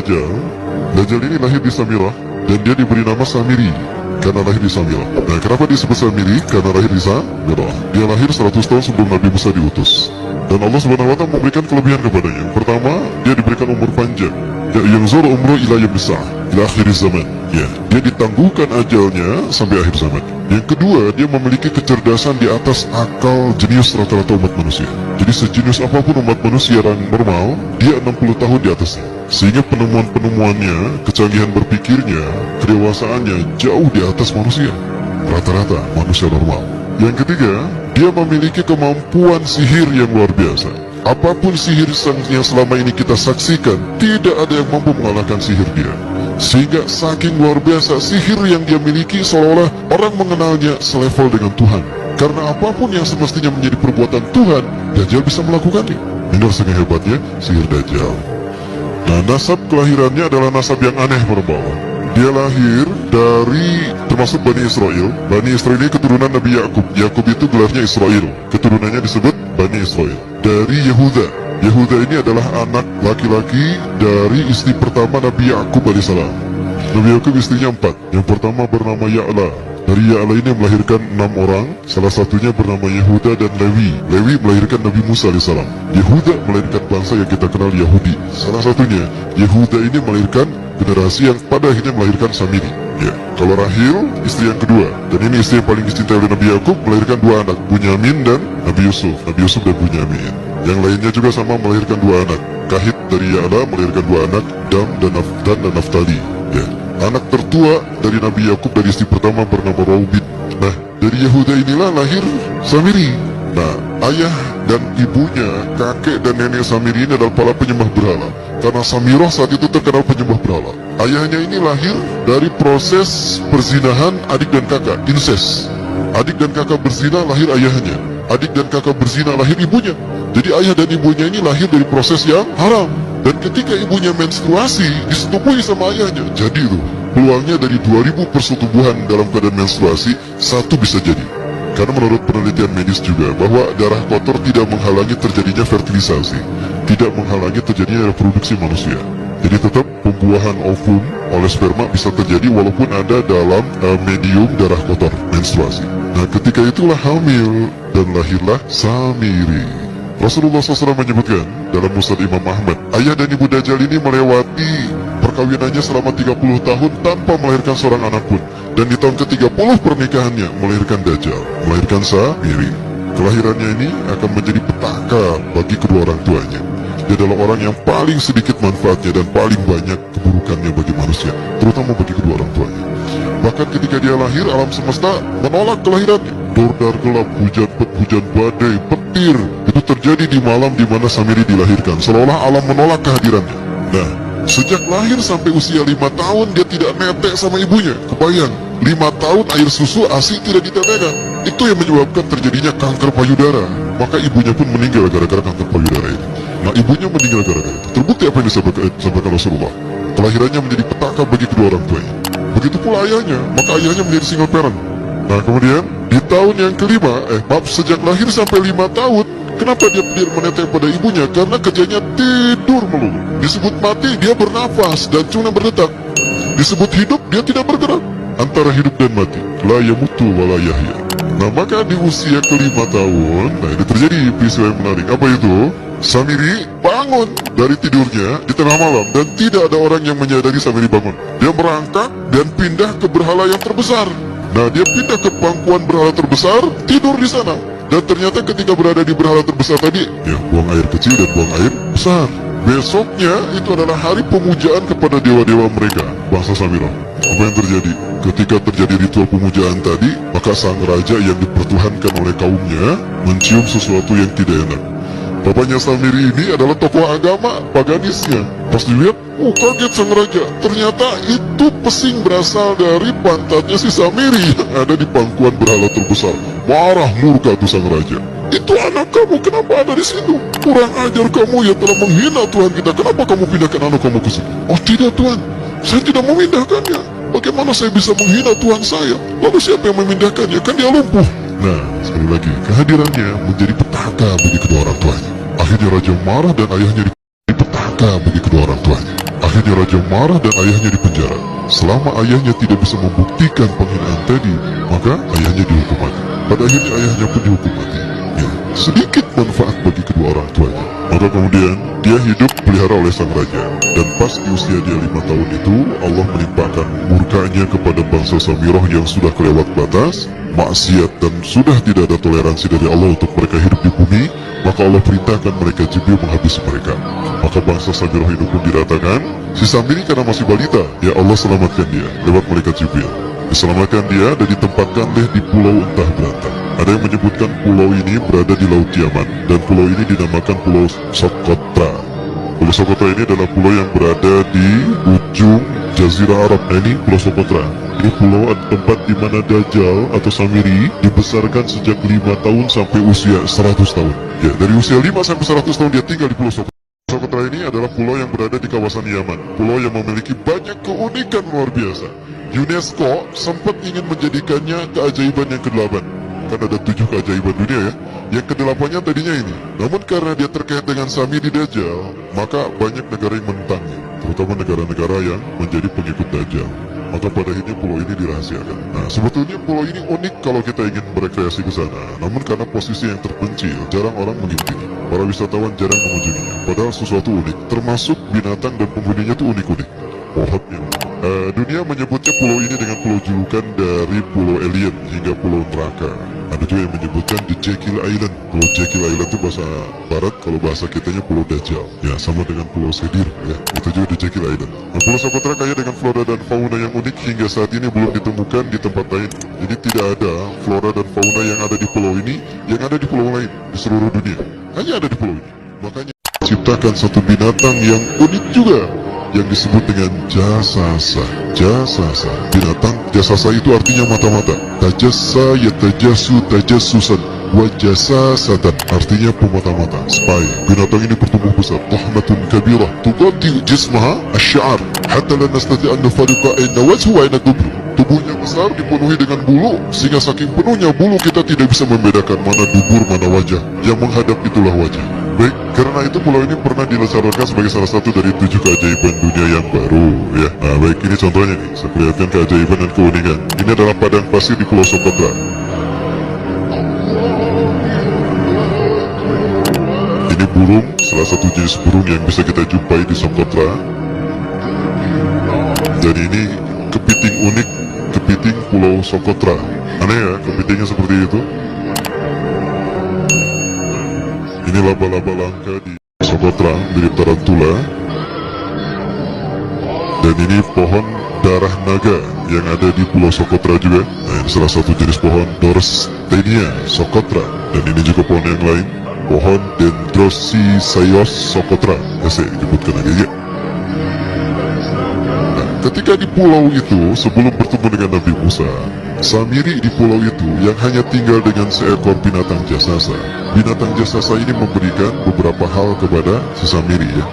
Dajjal. Dajjal ini lahir di Samirah dan dia diberi nama Samiri karena lahir di Samirah. Nah, kenapa disebut Samiri? Karena lahir di Samirah. Dia lahir 100 tahun sebelum Nabi Musa diutus. Dan Allah Subhanahu wa Ta'ala memberikan kelebihan kepadanya. Yang pertama, dia diberikan umur panjang. Ya, yanzur umru ila yabsa ila akhir zaman. Ya, dia ditangguhkan ajalnya sampai akhir zaman. Yang kedua, dia memiliki kecerdasan di atas akal jenius rata-rata umat manusia. Jadi sejenius apapun umat manusia yang normal, dia 60 tahun di atasnya. Sehingga penemuan-penemuannya, kecanggihan berpikirnya, kedewasaannya jauh di atas manusia. Rata-rata manusia normal. Yang ketiga, dia memiliki kemampuan sihir yang luar biasa. Apapun sihir yang selama ini kita saksikan, tidak ada yang mampu mengalahkan sihir dia. Sehingga saking luar biasa sihir yang dia miliki, seolah-olah orang mengenalnya selevel dengan Tuhan. Karena apapun yang semestinya menjadi perbuatan Tuhan, Dajjal bisa melakukannya. Ini saking hebatnya sihir Dajjal. Nah, nasab kelahirannya adalah nasab yang aneh para bawah. Dia lahir dari termasuk Bani Israel. Bani Israel ini keturunan Nabi Yakub. Yakub itu gelarnya Israel. Keturunannya disebut Bani Israel. Dari Yehuda. Yehuda ini adalah anak laki-laki dari istri pertama Nabi Yakub alaihissalam. Nabi Yakub istrinya 4. Yang pertama bernama Ya'la. Dari Ya'la ini melahirkan 6 orang. Salah satunya bernama Yehuda dan Lewi. Lewi melahirkan Nabi Musa alaihissalam. Yehuda melahirkan bangsa yang kita kenal Yahudi. Salah satunya Yehuda ini melahirkan generasi yang pada akhirnya melahirkan Samiri. Ya, kalau Rahil istri yang kedua, dan ini istri yang paling dicintai oleh Nabi Yakub, melahirkan 2 anak, Bunyamin dan Nabi Yusuf. Nabi Yusuf dan Bunyamin. Yang lainnya juga sama melahirkan 2 anak. Kahit dari Ya'la melahirkan 2 anak, Dam dan Naftali. Ya. Anak tertua dari Nabi Yakub dari istri pertama bernama Raubin. Nah, dari Yehuda inilah lahir Samiri. Nah, ayah dan ibunya, kakek dan nenek Samiri ini adalah para penyembah berhala. Karena Samirah saat itu terkenal penyembah berhala. Ayahnya ini lahir dari proses perzinahan adik dan kakak, incest. Adik dan kakak berzina, lahir ayahnya. Adik dan kakak berzina, lahir ibunya. Jadi ayah dan ibunya ini lahir dari proses yang haram. Dan ketika ibunya menstruasi, disetubuhi sama ayahnya. Jadi itu, peluangnya dari 2000 persetubuhan dalam keadaan menstruasi, 1 bisa jadi. Karena menurut penelitian medis juga, bahwa darah kotor tidak menghalangi terjadinya fertilisasi, tidak menghalangi terjadinya reproduksi manusia. Jadi tetap pembuahan ovum oleh sperma bisa terjadi walaupun ada dalam medium darah kotor, menstruasi. Nah, ketika itulah hamil dan lahirlah Samiri. Rasulullah SAW menyebutkan dalam Musnad Imam Ahmad, ayah dan ibu Dajjal ini melewati perkawinannya selama 30 tahun tanpa melahirkan seorang anak pun. Dan di tahun ke-30 pernikahannya melahirkan Dajjal, melahirkan Samiri. Kelahirannya ini akan menjadi petaka bagi kedua orang tuanya. Dia adalah orang yang paling sedikit manfaatnya dan paling banyak keburukannya bagi manusia, terutama bagi kedua orang tuanya. Bahkan ketika dia lahir, alam semesta menolak kelahirannya. Dordar gelap, hujan badai, petir, itu terjadi di malam di mana Samiri dilahirkan, seolah-olah alam menolak kehadirannya. Nah, sejak lahir sampai usia 5 tahun dia tidak netek sama ibunya. Kebayang, 5 tahun air susu ASI tidak ditetekkan. Itu yang menyebabkan terjadinya kanker payudara. Maka ibunya pun meninggal gara-gara kanker payudara ini. Nah, ibunya meninggal gara-gara itu. Terbukti apa yang disampaikan Rasulullah. Kelahirannya menjadi petaka bagi kedua orang tuanya. Begitu pula ayahnya, maka ayahnya menjadi single parent. Nah, kemudian di tahun yang kelima, sejak lahir sampai 5 tahun, kenapa dia menetek pada ibunya? Karena kerjanya tidur melulu. Disebut mati, dia bernafas dan cuma berdetak. Disebut hidup, dia tidak bergerak. Antara hidup dan mati, la yamutu wa la yahya. Nah, maka di usia ke-5 tahun, nah ini terjadi peristiwa yang menarik. Apa itu? Samiri bangun dari tidurnya di tengah malam dan tidak ada orang yang menyadari Samiri bangun. Dia merangkak dan pindah ke berhala yang terbesar. Nah, dia pindah ke pangkuan berhala terbesar, tidur di sana. Dan ternyata ketika berada di berhala terbesar tadi, ya buang air kecil dan buang air besar. Besoknya itu adalah hari pemujaan kepada dewa-dewa mereka, bangsa Samirah. Apa yang terjadi? Ketika terjadi ritual pemujaan tadi, maka sang raja yang dipertuhankan oleh kaumnya mencium sesuatu yang tidak enak. Bapaknya Samiri ini adalah tokoh agama paganisnya. Pas dilihat, kaget sang raja. Ternyata itu pesing berasal dari pantatnya si Samiri yang ada di pangkuan berhala terbesar. Marah murka tuh sang raja. Itu anak kamu, kenapa ada di situ? Kurang ajar kamu yang telah menghina Tuhan kita. Kenapa kamu pindahkan anak kamu ke sini? Oh tidak Tuhan, saya tidak memindahkannya. Bagaimana saya bisa menghina Tuhan saya? Lalu siapa yang memindahkannya? Kan dia lumpuh. Nah, sekali lagi, kehadirannya menjadi petaka bagi kedua orang tuanya. Akhirnya raja marah dan ayahnya dipetaka bagi kedua orang tuanya. Akhirnya raja marah dan ayahnya dipenjara. Selama ayahnya tidak bisa membuktikan penghinaan tadi, maka ayahnya dihukum mati. Pada akhirnya ayahnya pun dihukum mati. Ya, sedikit manfaat bagi kedua orang tuanya. Maka kemudian dia hidup pelihara oleh sang raja. Dan pas di usia dia 5 tahun itu, Allah menimpakan murkanya kepada bangsa Samirah yang sudah kelewat batas, maksiat, dan sudah tidak ada toleransi dari Allah untuk mereka hidup di bumi. Maka Allah perintahkan mereka Jibril menghabisi mereka. Maka bangsa Samirah itu pun diratakan. Si Samiri karena masih balita, ya Allah selamatkan dia lewat malaikat Jibril. Diselamatkan dia dan ditempatkan di pulau entah berantah. Ada yang menyebutkan pulau ini berada di Laut Yaman, dan pulau ini dinamakan Pulau Socotra. Pulau Socotra ini adalah pulau yang berada di ujung Jazirah Arab. Ini Pulau Socotra. Ini pulau tempat di mana Dajjal atau Samiri dibesarkan sejak 5 tahun sampai usia 100 tahun. Ya, dari usia 5 sampai 100 tahun dia tinggal di Pulau Socotra. Socotra ini adalah pulau yang berada di kawasan Yaman. Pulau yang memiliki banyak keunikan luar biasa. UNESCO sempat ingin menjadikannya keajaiban yang ke-8. Kan ada 7 keajaiban dunia ya. Yang ke-8-nya tadinya ini. Namun karena dia terkait dengan Samiri Dajjal, maka banyak negara yang menentangnya, terutama negara-negara yang menjadi pengikut Dajjal. Maka pada akhirnya pulau ini dirahasiakan. Nah, sebetulnya pulau ini unik kalau kita ingin berekreasi ke sana. Namun karena posisi yang terpencil, jarang orang mengikutinya. Para wisatawan jarang mengunjunginya. Padahal sesuatu unik, termasuk binatang dan penghuninya itu unik-unik. Pohonnya. Dunia menyebutnya pulau ini dengan pulau julukan dari pulau alien hingga pulau neraka. Ada juga yang menyebutkan The Jekyll Island. Pulau Jekyll Island itu bahasa barat, kalau bahasa kitanya pulau Dajjal. Ya, sama dengan pulau Sedir ya. Itu juga The Jekyll Island. Nah, Pulau Socotra kaya dengan flora dan fauna yang unik hingga saat ini belum ditemukan di tempat lain. Jadi tidak ada flora dan fauna yang ada di pulau ini yang ada di pulau lain di seluruh dunia. Hanya ada di pulau ini. Makanya ciptakan satu binatang yang unik juga, yang disebut dengan jasasa. Jasasa. Binatang jasasa itu artinya mata-mata. Tajassa yatajassu tajassusan wa jasasatan, artinya pemata-mata, spy. Binatang ini bertumbuh besar. Tahmatun kabirah tughati jismaha asy'ar hatta la nastati an nufariqa ayna wajhu wa ayna dubru. Tubuhnya besar, dipenuhi dengan bulu, sehingga saking penuhnya bulu kita tidak bisa membedakan mana dubur mana wajah. Yang menghadap itulah wajah. Baik, karena itu pulau ini pernah dilestarikan sebagai salah satu dari 7 keajaiban dunia yang baru ya. Nah baik, ini contohnya nih, saya perlihatkan keajaiban dan keunikan. Ini adalah padang pasir di Pulau Socotra. Ini burung, salah satu jenis burung yang bisa kita jumpai di Socotra. Dan ini kepiting unik, kepiting Pulau Socotra. Aneh ya, kepitingnya seperti itu. Ini laba-laba langka di Socotra, mirip tarantula. Dan ini pohon darah naga yang ada di Pulau Socotra juga. Nah, ini salah satu jenis pohon Dorstenia Socotra. Dan ini juga pohon yang lain, pohon Dendrosicyos Socotra. Ya, saya sebutkan aja ya. Nah, ketika di pulau itu, sebelum bertemu dengan Nabi Musa, Samiri di pulau itu yang hanya tinggal dengan seekor binatang jasasa. Binatang jasasa ini memberikan beberapa hal kepada si Samiri ya.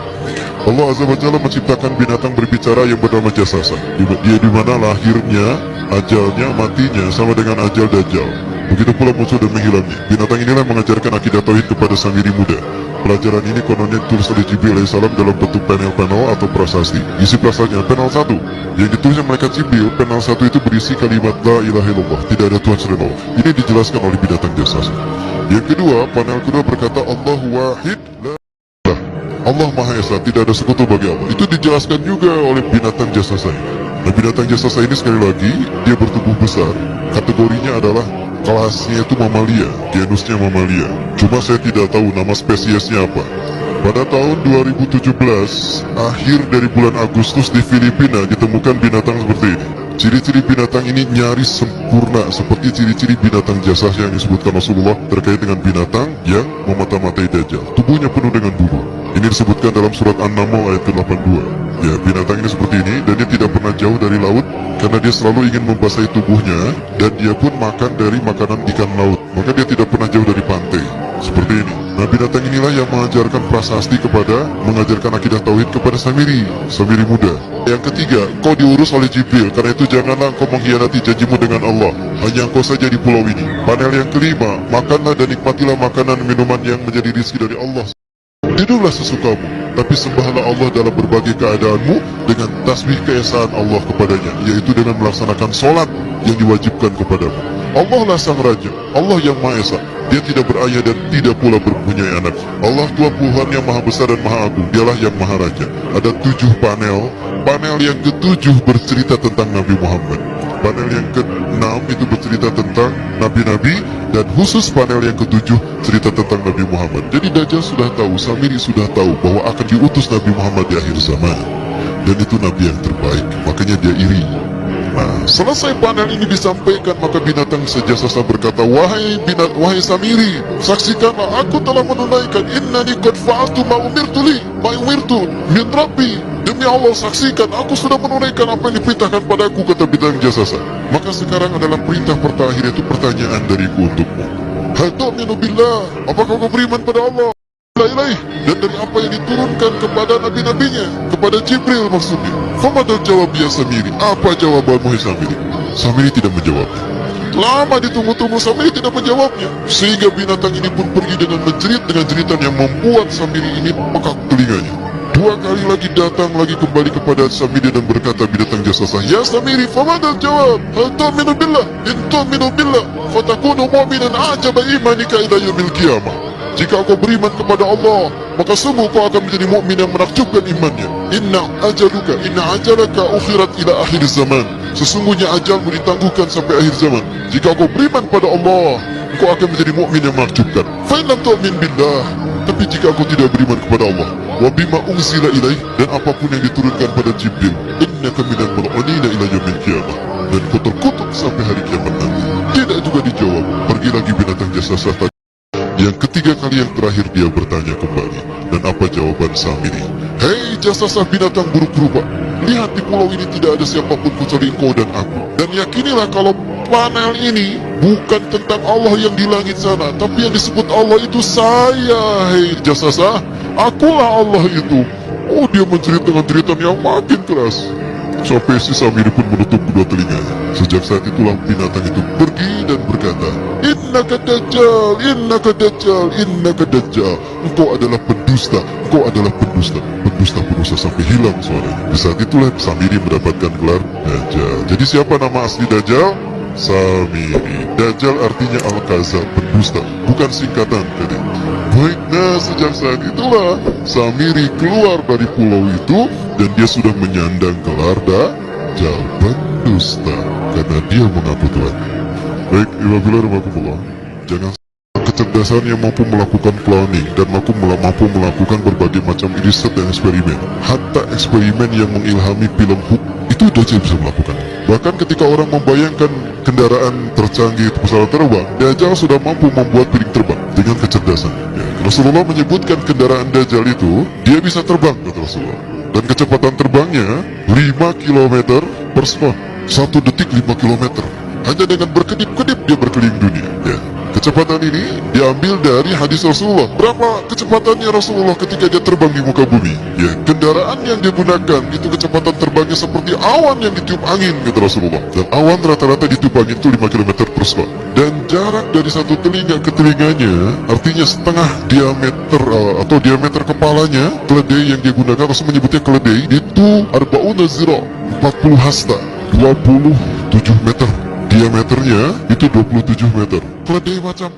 Allah Azza wa Jalla menciptakan binatang berbicara yang bernama jasasa. Dia di mana lahirnya, ajalnya, matinya sama dengan ajal Dajjal. Begitu pula muncul dan menghilangnya. Binatang inilah mengajarkan akidah tauhid kepada Samiri muda. Pelajaran ini kononnya ditulis oleh Jibril AS dalam bentuk panel-panel atau prasasti. Isi prasastanya panel 1 yang ditulisnya malaikat Jibril. Panel 1 itu berisi kalimat La ilaha illallah, tidak ada Tuhan selain Allah. Ini dijelaskan oleh binatang jasasa. Yang kedua, panel kedua berkata Allahu wahid la ilah. Allah Maha Esa, tidak ada sekutu bagi Allah. Itu dijelaskan juga oleh binatang jasasa ini. Nah, binatang jasasa ini sekali lagi dia bertubuh besar. Kategorinya adalah kelasnya itu mamalia, genusnya mamalia. Cuma saya tidak tahu nama spesiesnya apa. Pada tahun 2017, akhir dari bulan Agustus di Filipina ditemukan binatang seperti ini. Ciri-ciri binatang ini nyaris sempurna seperti ciri-ciri binatang jasas yang disebutkan Rasulullah terkait dengan binatang yang memata-matai Dajjal. Tubuhnya penuh dengan bulu. Ini disebutkan dalam surat An-Naml ayat ke-82. Ya, binatang ini seperti ini dan dia tidak pernah jauh dari laut karena dia selalu ingin membasahi tubuhnya dan dia pun makan dari makanan ikan laut. Maka dia tidak pernah jauh dari pantai. Seperti ini. Nah, binatang inilah yang mengajarkan prasasti mengajarkan akidah tauhid kepada Samiri muda. Yang ketiga, kau diurus oleh Jibril, karena itu janganlah kau mengkhianati janjimu dengan Allah. Hanya engkau saja di pulau ini. Panel yang kelima, makanlah dan nikmatilah makanan minuman yang menjadi rizki dari Allah. Tidurlah sesukamu. tapi sembahlah Allah dalam berbagai keadaanmu dengan tasbih keesaan Allah kepadanya, yaitu dengan melaksanakan solat yang diwajibkan kepadamu. Allah lah sang Raja, Allah yang Maha Esa. Dia tidak berayah dan tidak pula berpunyai anak. Allah Tuhan yang Maha Besar dan Maha Agung. Dialah yang Maha Raja. Ada 7 panel. Panel yang ke-7 bercerita tentang Nabi Muhammad. Panel yang ke-6 itu bercerita tentang Nabi-Nabi. Dan khusus panel yang ke-7 cerita tentang Nabi Muhammad. Jadi Dajjal sudah tahu, Samiri sudah tahu bahwa akan diutus Nabi Muhammad di akhir zaman. Dan itu Nabi yang terbaik. Makanya dia iri. Nah, selesai panel ini disampaikan, maka binatang sejasa berkata, wahai Samiri, saksikanlah aku telah menunaikan innani qad fa'altu ma umirtu min Rabbi. Demi Allah, saksikan aku sudah menunaikan apa yang diperintahkan padaku, kata bintang jasasa. Maka sekarang adalah perintah terakhir, yaitu pertanyaan dariku untukmu. Hal tu'minu billah, apakah kau beriman pada Allah? Ilaih, dan dari apa yang diturunkan kepada nabi-nabinya, kepada Jibril maksudnya. Famadal jawab ya Samiri, apa jawabanmu Samiri? Samiri tidak menjawabnya. Lama ditunggu-tunggu, Samiri tidak menjawabnya, sehingga binatang ini pun pergi dengan menjerit dengan jeritan yang membuat Samiri ini pekak telinganya. 2 kali lagi datang lagi kembali kepada Samiri dan berkata binatang jasasa, ya Samiri, famadal jawab, hal tu'minu billah, in tu'minu billah, fatakunu mu'minan ajaba imanika ila yaumil qiyamah. Jika kau beriman kepada Allah, maka sungguh kau akan menjadi mukmin yang menakjubkan imannya. Inna ajalaka ukhirat ila akhir zaman. Sesungguhnya ajalmu ditangguhkan sampai akhir zaman. Jika kau beriman pada Allah, kau akan menjadi mukmin yang menakjubkan. Fa in lam tu'min billah, tapi jika kau tidak beriman kepada Allah, wa bima unzila ilaih, dan apapun yang diturunkan pada Jibril, innaka minal mul'unina ila yaumil qiyamah, dan kau terkutuk sampai hari kiamat nanti. Tidak juga dijawab. Pergi lagi binatang jasasa tadi. Yang ketiga kali yang terakhir dia bertanya kembali. Dan apa jawaban Samiri? Hei jasasa binatang buruk rupa, lihat di pulau ini tidak ada siapapun kecuali engkau dan aku. Dan yakinilah kalau panel ini bukan tentang Allah yang di langit sana, tapi yang disebut Allah itu saya. Hei jasasa, akulah Allah itu. Oh, dia menjerit dengan jeritan yang makin keras, sampai si Samiri pun menutup kedua telinganya. Sejak saat itulah binatang itu pergi dan berkata, Innaka Dajjal, innaka Dajjal, innaka Dajjal. Engkau adalah pendusta, engkau adalah pendusta. Pendusta sampai hilang suaranya. Di saat itulah Samiri mendapatkan gelar Dajjal. Jadi siapa nama asli Dajjal? Samiri. Dajjal artinya Al-Kazab, pendusta, bukan singkatan tadi. Baik, nah sejak saat itulah Samiri keluar dari pulau itu dan dia sudah menyandang gelar Dajjal, pendusta, karena dia mengaku Tuhan. Baik, Iwabillah, jangan kecerdasan yang mampu melakukan cloning dan mampu melakukan berbagai macam riset dan eksperimen. Hatta eksperimen yang mengilhami film Hook itu Dajjal bisa melakukan. Bahkan ketika orang membayangkan kendaraan tercanggih pesawat terbang, Dajjal sudah mampu membuat piring terbang dengan kecerdasan. Ya, Rasulullah menyebutkan kendaraan Dajjal itu dia bisa terbang, kata Rasulullah. Dan kecepatan terbangnya 5 km per sekon. 1 detik 5 km. Hanya dengan berkedip-kedip dia berkeliling dunia. Ya. Kecepatan ini diambil dari hadis Rasulullah. Berapa kecepatannya Rasulullah ketika dia terbang di muka bumi? Ya, kendaraan yang dia gunakan itu kecepatan terbangnya seperti awan yang ditiup angin, kata Rasulullah. Dan awan rata-rata ditiup angin itu 5 km per sekon. Dan jarak dari satu telinga ke telinganya, artinya setengah diameter atau diameter kepalanya, keledai yang dia gunakan, Rasul menyebutnya keledai, itu arba'una zira, 40 hasta, 27 meter. Diameternya itu 27 meter. Keledai macam